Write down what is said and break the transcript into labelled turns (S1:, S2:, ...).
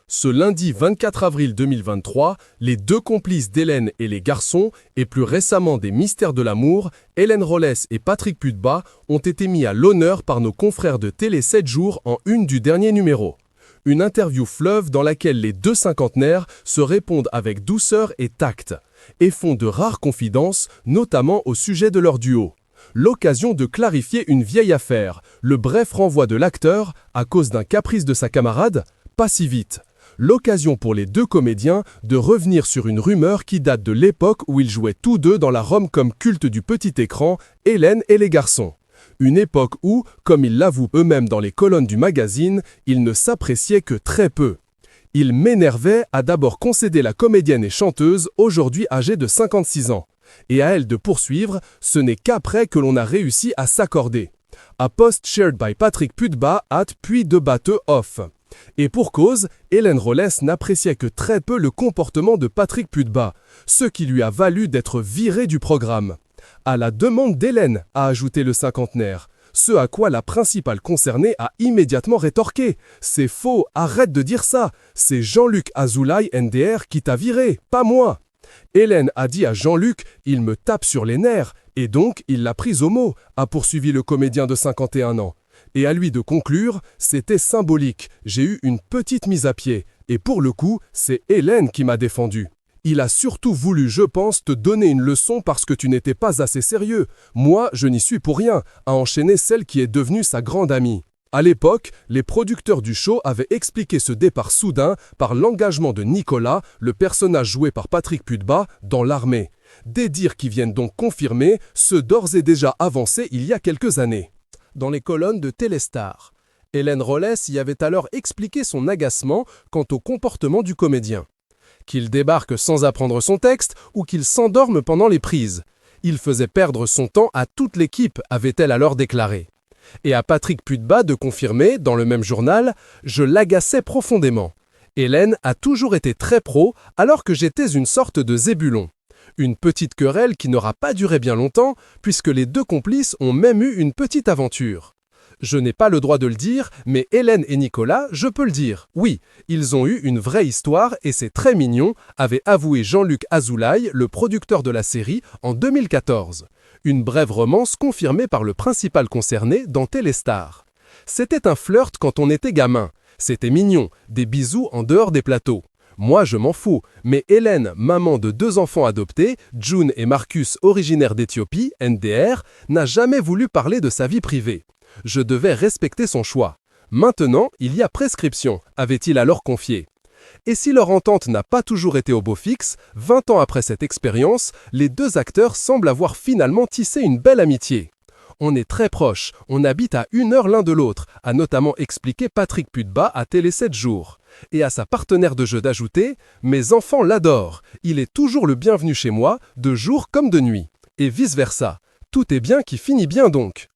S1: Ce lundi 24 avril 2023, les deux complices d'Hélène et les garçons, et plus récemment des Mystères de l'amour, Hélène Rollès et Patrick Pudba, ont été mis à l'honneur par nos confrères de Télé 7 jours en une du dernier numéro. Une interview fleuve dans laquelle les deux cinquantenaires se répondent avec douceur et tact, et font de rares confidences, notamment au sujet de leur duo. L'occasion de clarifier une vieille affaire, le bref renvoi de l'acteur à cause d'un caprice de sa camarade, pas si vite. L'occasion pour les deux comédiens de revenir sur une rumeur qui date de l'époque où ils jouaient tous deux dans la rom-com culte du petit écran, Hélène et les garçons. Une époque où, comme ils l'avouent eux-mêmes dans les colonnes du magazine, ils ne s'appréciaient que très peu. Il m'énervait à d'abord concéder la comédienne et chanteuse, aujourd'hui âgée de 56 ans. Et à elle de poursuivre, ce n'est qu'après que l'on a réussi à s'accorder. A post shared by Patrick Pudba at puis de batteux off. Et pour cause, Hélène Rollès n'appréciait que très peu le comportement de Patrick Pudba, ce qui lui a valu d'être viré du programme. À la demande d'Hélène, a ajouté le cinquantenaire, ce à quoi la principale concernée a immédiatement rétorqué. C'est faux, arrête de dire ça, c'est Jean-Luc Azoulay NDR qui t'a viré, pas moi. Hélène a dit à Jean-Luc, il me tape sur les nerfs, et donc il l'a prise au mot, a poursuivi le comédien de 51 ans. Et à lui de conclure, c'était symbolique, j'ai eu une petite mise à pied, et pour le coup, c'est Hélène qui m'a défendu. Il a surtout voulu, je pense, te donner une leçon parce que tu n'étais pas assez sérieux. Moi, je n'y suis pour rien, a enchaîné celle qui est devenue sa grande amie. À l'époque, les producteurs du show avaient expliqué ce départ soudain par l'engagement de Nicolas, le personnage joué par Patrick Pudba, dans l'armée. Des dires qui viennent donc confirmer ceux d'ores et déjà avancés il y a quelques années. Dans les colonnes de Téléstar, Hélène Rollès y avait alors expliqué son agacement quant au comportement du comédien. Qu'il débarque sans apprendre son texte ou qu'il s'endorme pendant les prises. Il faisait perdre son temps à toute l'équipe, avait-elle alors déclaré. Et à Patrick Pudba de confirmer, dans le même journal, « Je l'agaçais profondément. Hélène a toujours été très pro, alors que j'étais une sorte de zébulon. Une petite querelle qui n'aura pas duré bien longtemps, puisque les deux complices ont même eu une petite aventure. Je n'ai pas le droit de le dire, mais Hélène et Nicolas, je peux le dire. Oui, ils ont eu une vraie histoire et c'est très mignon, avait avoué Jean-Luc Azoulay, le producteur de la série, en 2014. Une brève romance confirmée par le principal concerné dans Téléstar. C'était un flirt quand on était gamin. C'était mignon, des bisous en dehors des plateaux. Moi, je m'en fous, mais Hélène, maman de 2 enfants adoptés, June et Marcus originaires d'Éthiopie, NDR, n'a jamais voulu parler de sa vie privée. Je devais respecter son choix. Maintenant, il y a prescription, avait-il alors confié. Et si leur entente n'a pas toujours été au beau fixe, 20 ans après cette expérience, les deux acteurs semblent avoir finalement tissé une belle amitié. On est très proches, on habite à 1 heure l'un de l'autre, a notamment expliqué Patrick Pudba à Télé 7 jours. Et à sa partenaire de jeu d'ajouter « Mes enfants l'adorent, il est toujours le bienvenu chez moi, de jour comme de nuit. » Et vice-versa. Tout est bien qui finit bien donc.